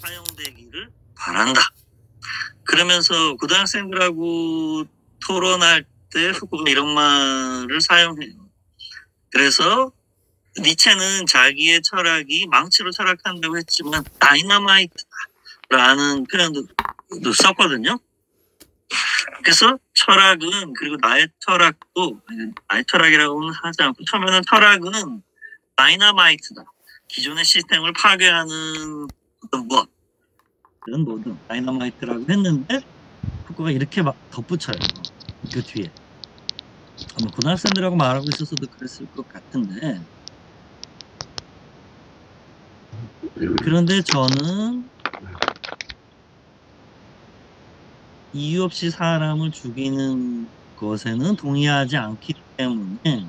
사용되기를 바란다. 그러면서 고등학생들하고 토론할 때 후쿠가 이런 말을 사용해요. 그래서 니체는 자기의 철학이 망치로 철학한다고 했지만 다이너마이트라는 표현도 썼거든요. 그래서 철학은, 그리고 나의 철학도, 나의 철학이라고는 하지 않고 처음에는 철학은 다이너마이트다. 기존의 시스템을 파괴하는 어떤 무엇, 이런 뭐든 다이너마이트라고 했는데 후쿠가 이렇게 막 덧붙여요. 그 뒤에. 아마 고등학생들하고 말하고 있어서도 그랬을 것 같은데, 그런데 저는 이유 없이 사람을 죽이는 것에는 동의하지 않기 때문에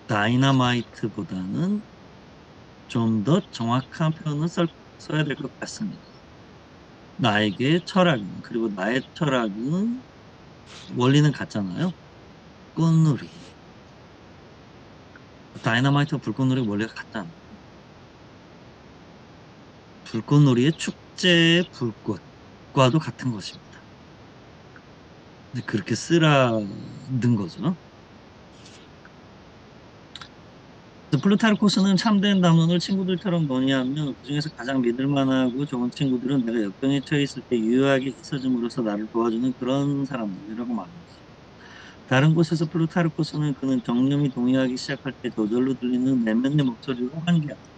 다이너마이트보다는 좀 더 정확한 표현을 써야 될 것 같습니다. 나에게 철학은, 그리고 나의 철학은 원리는 같잖아요. 꽃놀이. 다이너마이트와 불꽃놀이 원리가 같잖아요. 불꽃놀이의 축제의 불꽃과도 같은 것입니다. 근데 그렇게 쓰라는 거죠. 플루타르코스는 참된 담론을 친구들처럼 논의하며 그중에서 가장 믿을만하고 좋은 친구들은 내가 역병에 처해 있을 때 유효하게 있어줌으로써 나를 도와주는 그런 사람들이라고 말합니다. 다른 곳에서 플루타르코스는 그는 정념이 동의하기 시작할 때 저절로 들리는 내면의 목소리로 환기합니다.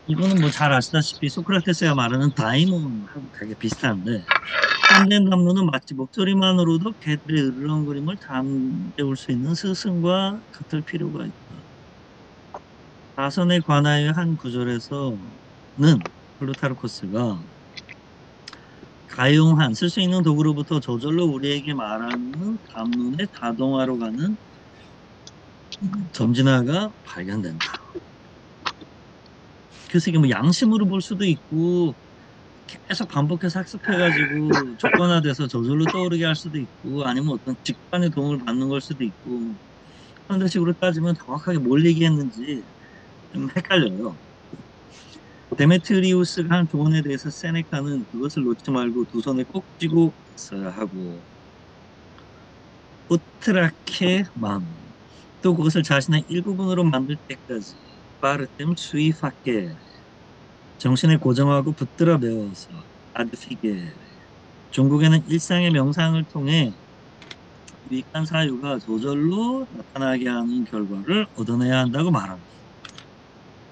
이거는 뭐 잘 아시다시피 소크라테스가 말하는 다이몬하고 되게 비슷한데, 참된 담론은 마치 목소리만으로도 개들의 으르렁거림을 잠재울 수 있는 스승과 같을 필요가 있다. 다선에 관하여 한 구절에서는 플루타르코스가 가용한 쓸 수 있는 도구로부터 저절로 우리에게 말하는 담론의 자동화로 가는 점진화가 발견된다. 그래서 이게 뭐 양심으로 볼 수도 있고 계속 반복해서 학습해가지고 조건화돼서 저절로 떠오르게 할 수도 있고, 아니면 어떤 직관의 도움을 받는 걸 수도 있고, 그런 식으로 따지면 정확하게 뭘 얘기했는지 좀 헷갈려요. 데메트리우스가 한 조언에 대해서 세네카는 그것을 놓지 말고 두 손에 꼭 쥐고 있어야 하고, 오트라케 맘, 또 그것을 자신의 일부분으로 만들 때까지 빠르템 수이파케, 정신을 고정하고 붙들어 메워서 아드피게, 중국에는 일상의 명상을 통해 유익한 사유가 저절로 나타나게 하는 결과를 얻어내야 한다고 말합니다.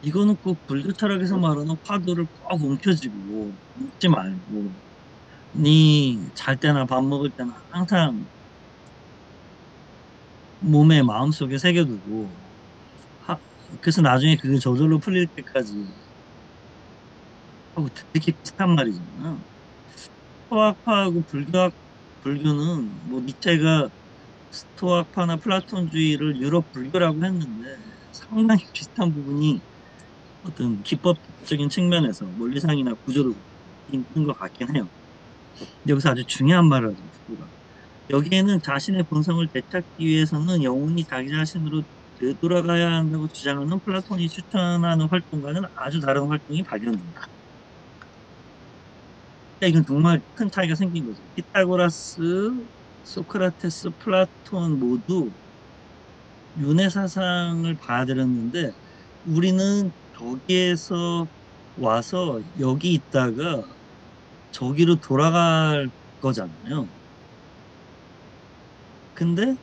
이거는 꼭 불교 철학에서 말하는 화두를 꼭 움켜쥐고 묻지 말고, 네 잘 때나 밥 먹을 때나 항상 몸에 마음속에 새겨두고, 그래서 나중에 그게 저절로 풀릴 때까지 하고 되게 비슷한 말이잖아. 스토아파하고 불교는 뭐 니체가 스토아파나 플라톤주의를 유럽 불교라고 했는데 상당히 비슷한 부분이 어떤 기법적인 측면에서 원리상이나 구조도 있는 것 같긴 해요. 여기서 아주 중요한 말을 하죠, 후쿠가. 여기에는 자신의 본성을 되찾기 위해서는 영혼이 자기 자신으로 되돌아가야 한다고 주장하는 플라톤이 추천하는 활동과는 아주 다른 활동이 발견된다. 그러니까 이건 정말 큰 차이가 생긴 거죠. 피타고라스, 소크라테스, 플라톤 모두 윤회 사상을 받아들였는데 우리는 저기에서 와서 여기 있다가 저기로 돌아갈 거잖아요. 근데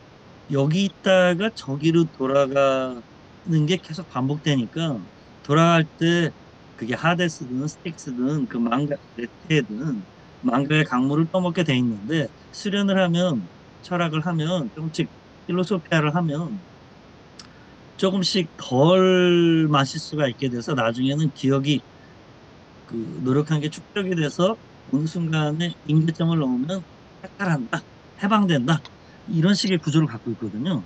여기 있다가 저기로 돌아가는 게 계속 반복되니까 돌아갈 때 그게 하데스든 스틱스든 그 망가 레테든 망가의 강물을 떠먹게 돼 있는데, 수련을 하면, 철학을 하면, 조금씩 필로소피아를 하면 조금씩 덜 마실 수가 있게 돼서 나중에는 기억이, 그 노력한 게 축적이 돼서 어느 순간에 임계점을 넘으면 해탈한다, 해방된다, 이런 식의 구조를 갖고 있거든요.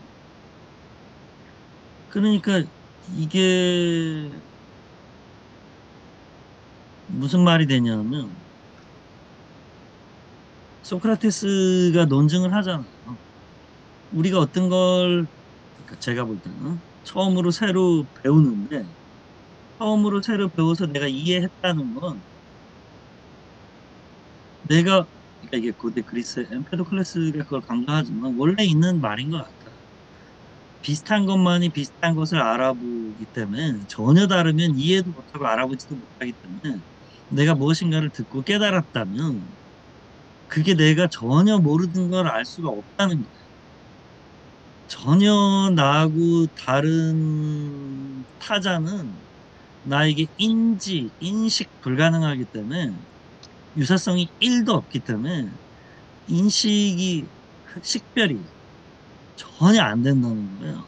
그러니까 이게 무슨 말이 되냐면, 소크라테스가 논증을 하잖아요. 우리가 어떤 걸, 그러니까 제가 볼 때는 처음으로 새로 배우는데, 처음으로 새로 배워서 내가 이해했다는 건 내가, 그러니까 이게 고대 그리스 엠페도클레스가 그걸 강조하지만 원래 있는 말인 것 같아. 비슷한 것만이 비슷한 것을 알아보기 때문에 전혀 다르면 이해도 못하고 알아보지도 못하기 때문에 내가 무엇인가를 듣고 깨달았다면 그게 내가 전혀 모르는 걸 알 수가 없다는 거야. 전혀 나하고 다른 타자는 나에게 인식 불가능하기 때문에 유사성이 1도 없기 때문에 인식이, 식별이 전혀 안 된다는 거예요.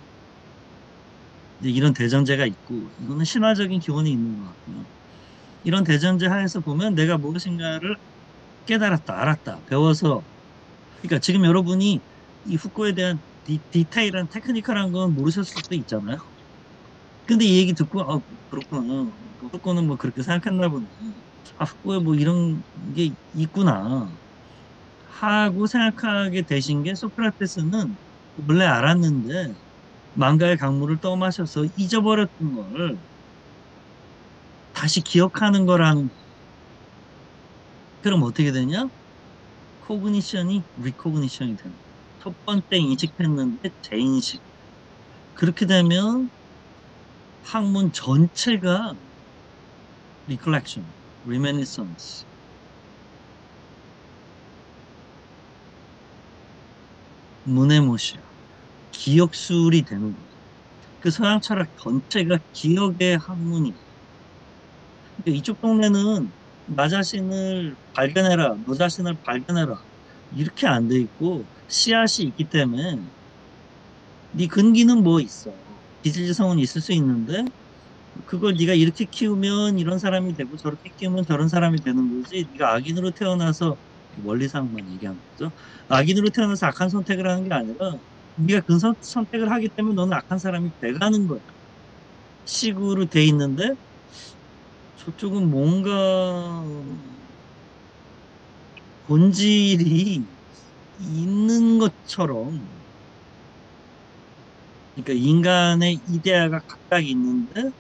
이제 이런 대전제가 있고, 이거는 신화적인 기원이 있는 것 같고요. 이런 대전제 하에서 보면 내가 무엇인가를 깨달았다, 알았다, 배워서, 그러니까 지금 여러분이 이 후코에 대한 디테일한 테크니컬한 건 모르셨을 수도 있잖아요. 근데 이 얘기 듣고, 그렇구나. 후코는 뭐 그렇게 생각했나 보네. 후코에 뭐 이런 게 있구나. 하고 생각하게 되신 게, 소크라테스는 원래 알았는데 망가의 강물을 떠마셔서 잊어버렸던 걸 다시 기억하는 거라는. 그럼 어떻게 되냐? 코그니션이 리코그니션이 되는 거야. 첫 번째 인식했는데 재인식. 그렇게 되면 학문 전체가 recollection, reminiscence, 무네모시아, 기억술이 되는 거야. 그 서양 철학 전체가 기억의 학문이야. 그러니까 이쪽 동네는 나 자신을 발견해라, 너 자신을 발견해라, 이렇게 안 돼 있고 씨앗이 있기 때문에 네 근기는 뭐 있어. 기질지성은 있을 수 있는데 그걸 네가 이렇게 키우면 이런 사람이 되고 저렇게 키우면 저런 사람이 되는 거지. 네가 악인으로 태어나서, 원리상만 얘기하는 거죠. 악인으로 태어나서 악한 선택을 하는 게 아니라 네가 그 선택을 하기 때문에 너는 악한 사람이 돼가는 거야. 식으로 돼 있는데 저쪽은 뭔가 본질이 있는 것처럼, 그러니까 인간의 이데아가 각각 있는데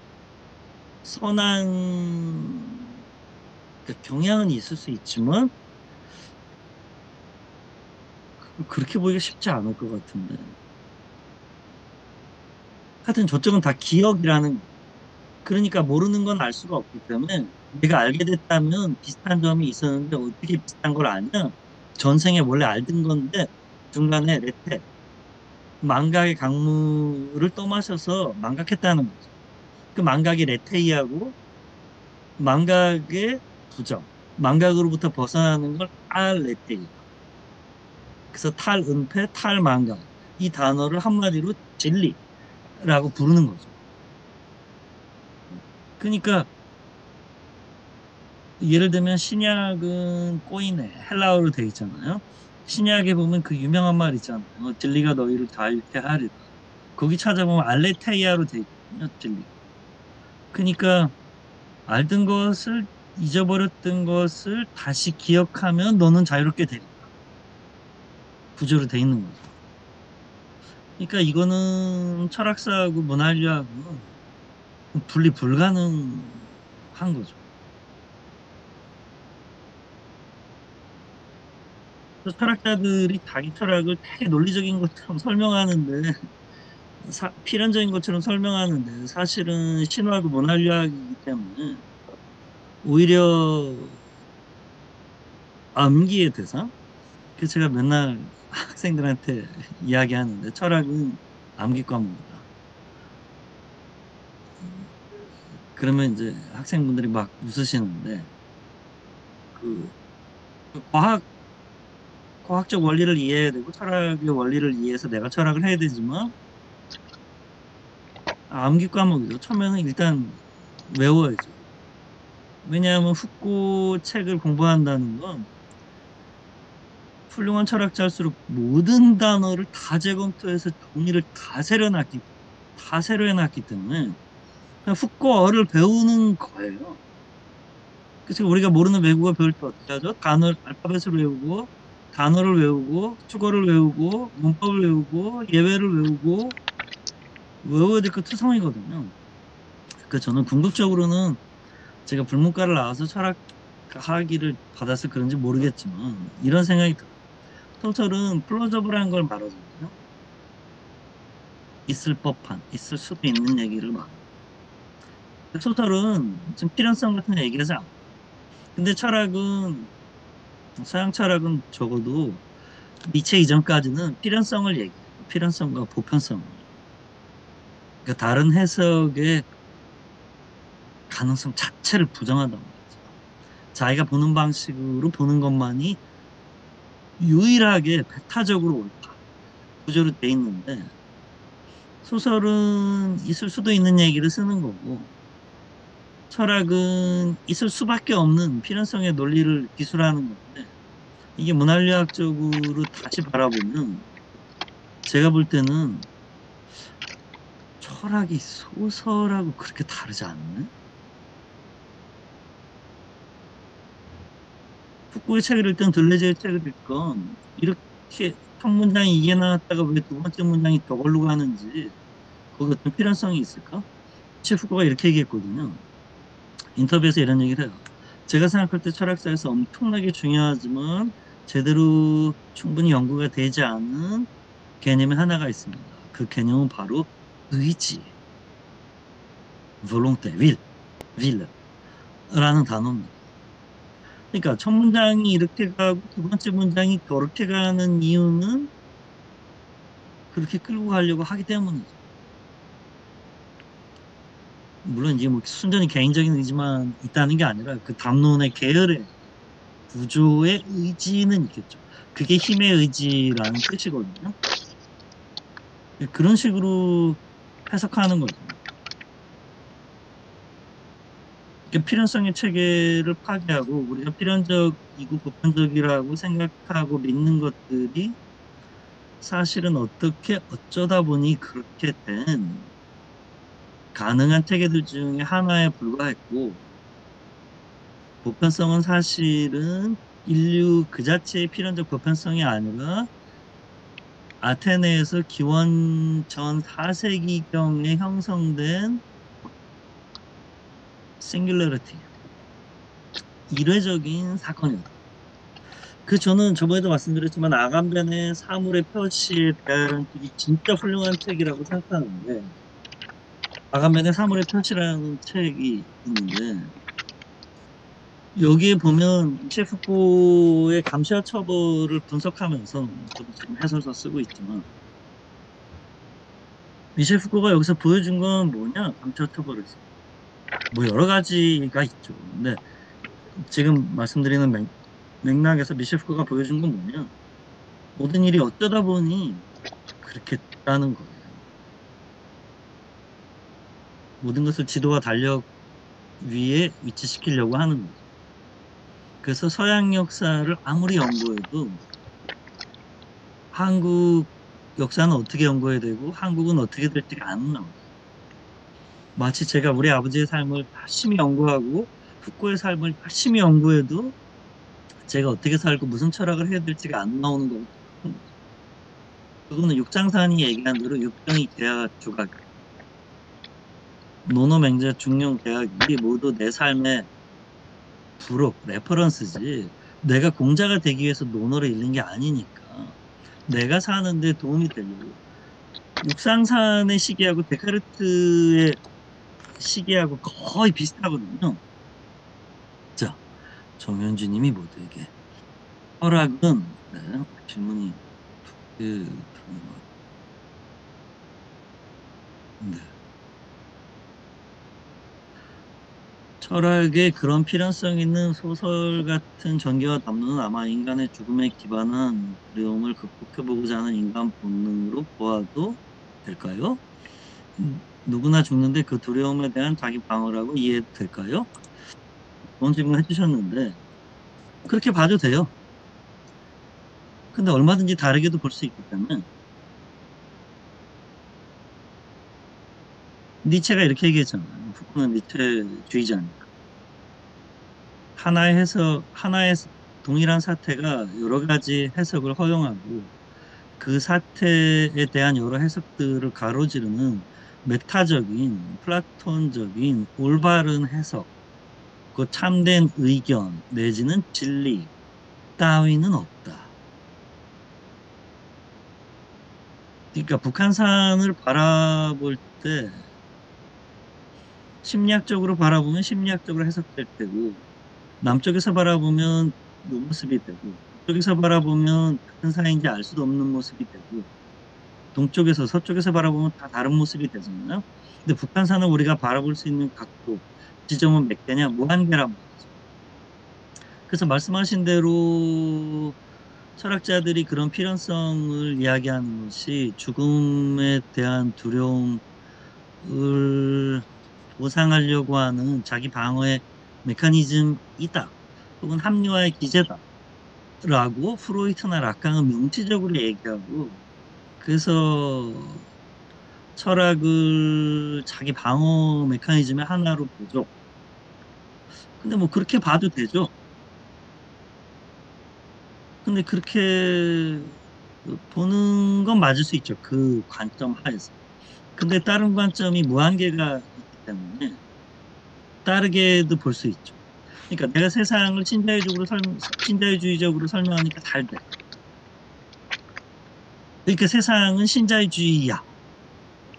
선한, 그러니까 경향은 있을 수 있지만 그렇게 보기가 쉽지 않을 것 같은데. 하여튼 저쪽은 다 기억이라는, 그러니까 모르는 건 알 수가 없기 때문에 내가 알게 됐다면 비슷한 점이 있었는데 어떻게 비슷한 걸 아냐? 전생에 원래 알던 건데 중간에 레테, 망각의 강물을 떠마셔서 망각했다는 거죠. 그 망각이 레테이하고 망각의 부정, 망각으로부터 벗어나는 걸 탈레테이. 그래서 탈은폐, 탈망각, 이 단어를 한마디로 진리라고 부르는 거죠. 그러니까 예를 들면 신약은 꼬이네, 헬라어로 되어 있잖아요. 신약에 보면 그 유명한 말 있잖아요. 진리가 너희를 자유케 하리라. 거기 찾아보면 알레테이아로 되어 있거든요. 진리. 그러니까 알던 것을, 잊어버렸던 것을 다시 기억하면 너는 자유롭게 되리라. 구조로 되어 있는 거죠. 그러니까 이거는 철학사하고 문화인류하고 분리 불가능한 거죠. 그래서 철학자들이 자기 철학을 되게 논리적인 것처럼 설명하는데, 필연적인 것처럼 설명하는데 사실은 신화하고 문화인류학이기 때문에 오히려 암기의 대상? 그 제가 맨날 학생들한테 이야기하는데 철학은 암기 과목이다. 그러면 이제 학생분들이 막 웃으시는데, 그 과학적 원리를 이해해야 되고 철학의 원리를 이해해서 내가 철학을 해야 되지만 암기 과목이죠. 처음에는 일단 외워야죠. 왜냐하면 후코 책을 공부한다는 건 훌륭한 철학자일수록 모든 단어를 다 재검토해서 정리를 다 새로 해놨기 때문에 그냥 후코어를 배우는 거예요. 그래서 우리가 모르는 외국어 배울 때 어떻게 하죠? 알파벳을 외우고, 단어를 외우고, 축어를 외우고, 문법을 외우고, 예외를 외우고, 외워야 될 거 투성이거든요. 저는 궁극적으로는 제가 불문과를 나와서 철학 학위를 받아서 그런지 모르겠지만 이런 생각이 들어요. 소설은 플로저블한 걸 말하잖아요. 있을 법한, 있을 수도 있는 얘기를 말해요. 소설은 좀 필연성 같은 거 얘기하지 않아요. 근데 철학은, 서양 철학은 적어도 니체 이전까지는 필연성을 얘기해요. 필연성과 보편성을. 그러니까 다른 해석의 가능성 자체를 부정한다고 말이죠. 자기가 보는 방식으로 보는 것만이 유일하게 배타적으로 옳다. 구조로 돼 있는데 소설은 있을 수도 있는 얘기를 쓰는 거고 철학은 있을 수밖에 없는 필연성의 논리를 기술하는 건데 이게 문화유학적으로 다시 바라보면 제가 볼 때는 철학이 소설하고 그렇게 다르지 않네? 푸꾸의 책을 읽든 들레즈의 책을 읽건 이렇게 첫 문장이 이게 나왔다가 왜 두 번째 문장이 저걸로 가는지 거기 어떤 필연성이 있을까? 푸꾸가 이렇게 얘기했거든요. 인터뷰에서 이런 얘기를 해요. 제가 생각할 때 철학사에서 엄청나게 중요하지만 제대로 충분히 연구가 되지 않은 개념이 하나가 있습니다. 그 개념은 바로 의지, volonté, will라는 단어입니다. 그러니까 첫 문장이 이렇게 가고 두 번째 문장이 저렇게 가는 이유는 그렇게 끌고 가려고 하기 때문이죠. 물론 이제 뭐 순전히 개인적인 의지만 있다는 게 아니라 그 담론의 계열의 구조의 의지는 있겠죠. 그게 힘의 의지라는 뜻이거든요. 그런 식으로 해석하는 거죠. 필연성의 체계를 파괴하고 우리가 필연적이고 보편적이라고 생각하고 믿는 것들이 사실은 어떻게 어쩌다 보니 그렇게 된 가능한 체계들 중에 하나에 불과했고 보편성은 사실은 인류 그 자체의 필연적 보편성이 아니라 아테네에서 기원 전 4세기경에 형성된 싱귤러리티, 이례적인 사건이다. 저는 저번에도 말씀드렸지만 아감벤의 사물의 표시에 대한 책이 진짜 훌륭한 책이라고 생각하는데 아감벤의 사물의 표시라는 책이 있는데 여기에 보면 미셸 푸코의 감시와 처벌을 분석하면서 저도 지금 해설서 쓰고 있지만 미셸 푸코가 여기서 보여준 건 뭐냐? 감시와 처벌에서 뭐 여러 가지가 있죠. 근데 지금 말씀드리는 맥락에서 미셸 푸코가 보여준 건 뭐냐? 모든 일이 어쩌다 보니 그렇게 됐다는 거예요. 모든 것을 지도와 달력 위에 위치시키려고 하는 거죠. 그래서 서양 역사를 아무리 연구해도 한국 역사는 어떻게 연구해야 되고 한국은 어떻게 될지가 안 나와요. 마치 제가 우리 아버지의 삶을 열심히 연구하고 푸코의 삶을 열심히 연구해도 제가 어떻게 살고 무슨 철학을 해야 될지가 안 나오는 거고 그거는 육장산이 얘기한 대로 육정이 계약 조각 노노맹자 중용 계약이 모두 내 삶의 부록 레퍼런스지 내가 공자가 되기 위해서 논어를 읽는 게 아니니까 내가 사는데 도움이 되려고 육상산의 시기하고 데카르트의 시기하고 거의 비슷하거든요. 자, 정현주님이 모두에게 철학은 질문이 네. 철학의 그런 필연성 있는 소설 같은 전개와 담론은 아마 인간의 죽음에 기반한 두려움을 극복해보고자 하는 인간 본능으로 보아도 될까요? 누구나 죽는데 그 두려움에 대한 자기 방어라고 이해해도 될까요? 좋은 질문 해주셨는데 그렇게 봐도 돼요. 근데 얼마든지 다르게도 볼 수 있기 때문에 니체가 이렇게 얘기했잖아요. 푸코는 니체주의자니까. 하나의 동일한 사태가 여러 가지 해석을 허용하고 그 사태에 대한 여러 해석들을 가로지르는 메타적인 플라톤적인 올바른 해석, 그 참된 의견 내지는 진리 따위는 없다. 그러니까 북한산을 바라볼 때 심리학적으로 바라보면 심리학적으로 해석될 테고, 남쪽에서 바라보면 그 모습이 되고, 북쪽에서 바라보면 같은 사이인지 알 수도 없는 모습이 되고, 동쪽에서 서쪽에서 바라보면 다 다른 모습이 되잖아요. 근데 북한산을 우리가 바라볼 수 있는 각도, 지점은 몇 개냐? 무한계란 말이죠. 그래서 말씀하신 대로 철학자들이 그런 필연성을 이야기하는 것이 죽음에 대한 두려움을 보상하려고 하는 자기 방어의 메커니즘이다. 혹은 합리화의 기제다. 라고 프로이트나 락강은 명시적으로 얘기하고, 그래서 철학을 자기 방어 메커니즘의 하나로 보죠. 근데 뭐 그렇게 봐도 되죠. 근데 그렇게 보는 건 맞을 수 있죠. 그 관점 하에서. 근데 다른 관점이 무한계가 있기 때문에 다르게도 볼 수 있죠. 그러니까 내가 세상을 신자유주의적으로 설명하니까 잘 돼. 그러니까 세상은 신자유주의야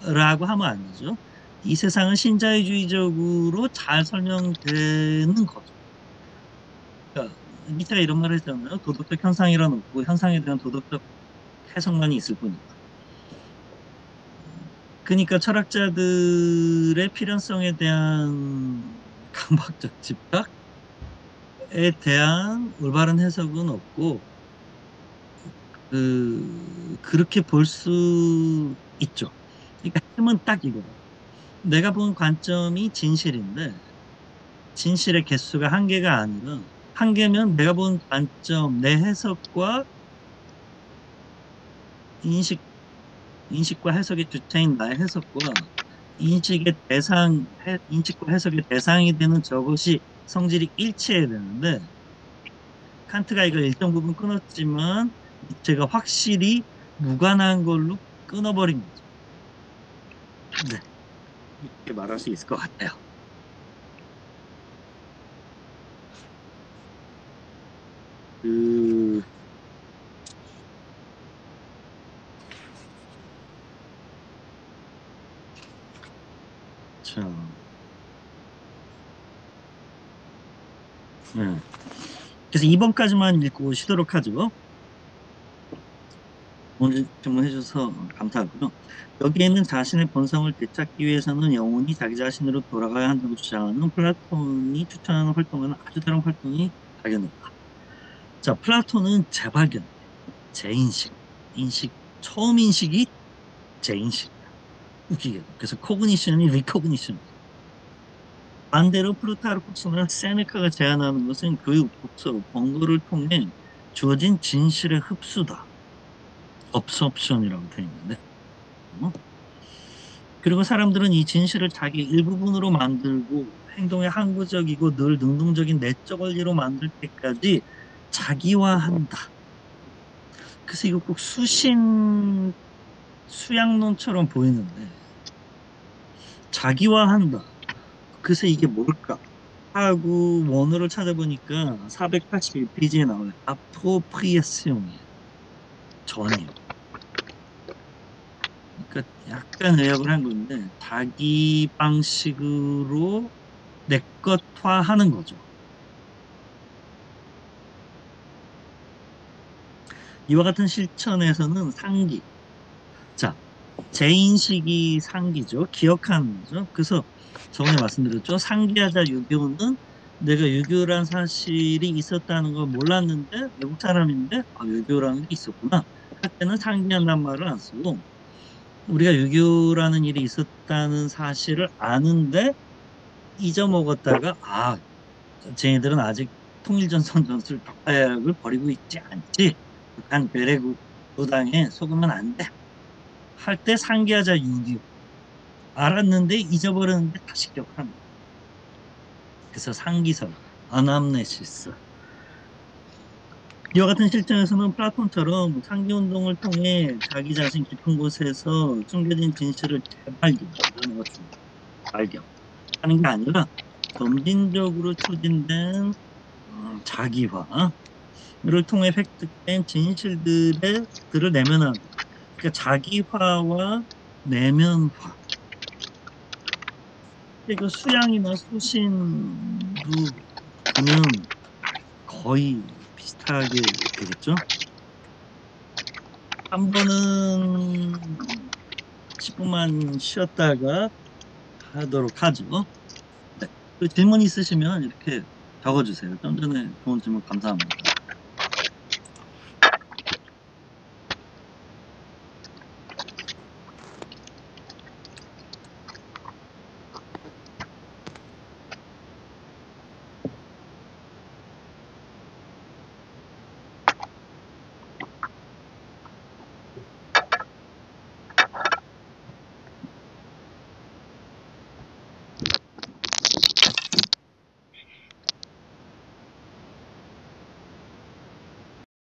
라고 하면 안 되죠. 이 세상은 신자유주의적으로 잘 설명되는 거죠. 그러니까 니체가 이런 말을 했잖아요. 도덕적 현상이란 없고 현상에 대한 도덕적 해석만이 있을 뿐이다. 그러니까 철학자들의 필연성에 대한 강박적 집착에 대한 올바른 해석은 없고, 그렇게 볼 수 있죠. 그러니까 핵심은 딱 이거다. 내가 본 관점이 진실인데 진실의 개수가 한 개가 아니라, 한 개면 내가 본 관점, 내 해석과 인식, 인식과 해석의 주체인 나의 해석과 인식과 해석의 대상이 되는 저것이 성질이 일치해야 되는데, 칸트가 이걸 일정 부분 끊었지만 제가 확실히 무관한 걸로 끊어버린 거죠. 네, 이렇게 말할 수 있을 것 같아요. 그, 자, 네. 그래서 2번까지만 읽고 쉬도록 하죠. 오늘 질문해 주셔서 감사하고요. 여기에는 자신의 본성을 되찾기 위해서는 영혼이 자기 자신으로 돌아가야 한다고 주장하는 플라톤이 추천하는 활동과는 아주 다른 활동이 발견됐다. 자, 플라톤은 재발견, 재인식, 처음 인식이 재인식이야. 웃기게도. 그래서 코그니션이 리코그니션. 반대로 플루타르쿠스나 세네카가 제안하는 것은 교육, 독서, 번거를 통해 주어진 진실의 흡수다. 업섭션이라고 되어 있는데. 어? 그리고 사람들은 이 진실을 자기 일부분으로 만들고 행동의 항구적이고 늘 능동적인 내적 원리로 만들 때까지 자기화한다. 그래서 이거 꼭 수양론처럼 보이는데, 자기화한다. 그래서 이게 뭘까 하고 원어를 찾아보니까 481페이지에 나와요. 아프로프리에이션이에요. 전이요. 그러니까 약간 의역을 한 건데 자기 방식으로 내 것화하는 거죠. 이와 같은 실천에서는 상기. 자, 제 인식이 상기죠. 기억하는 거죠. 그래서 저번에 말씀드렸죠. 상기하자 유교는 내가 유교란 사실이 있었다는 걸 몰랐는데 외국 사람인데 유교라는 게 있었구나 할 때는 상기한다는 말을 안 쓰고, 우리가 유교라는 일이 있었다는 사실을 아는데 잊어먹었다가 쟤네들은 아직 통일전선 전술 벽파약을 버리고 있지 않지. 북한 괴뢰국 도당에 속으면 안 돼. 할 때 상기하자 유교. 알았는데 잊어버렸는데 다시 기억하는 거야. 그래서 상기설, 아남네시스. 이와 같은 실정에서는 플라톤처럼 상기운동을 통해 자기 자신 깊은 곳에서 숨겨진 진실을 재발견하는 것입니다. 발견하는 게 아니라 점진적으로 추진된 자기화를 통해 획득된 진실들을 내면화하는, 그러니까 자기화와 내면화. 그 수양이나 소신도 보면 거의 비슷하게 되겠죠. 한 번은 10분만 쉬었다가 하도록 하죠. 네. 그 질문 있으시면 이렇게 적어주세요. 좀 전에 좋은 질문 감사합니다.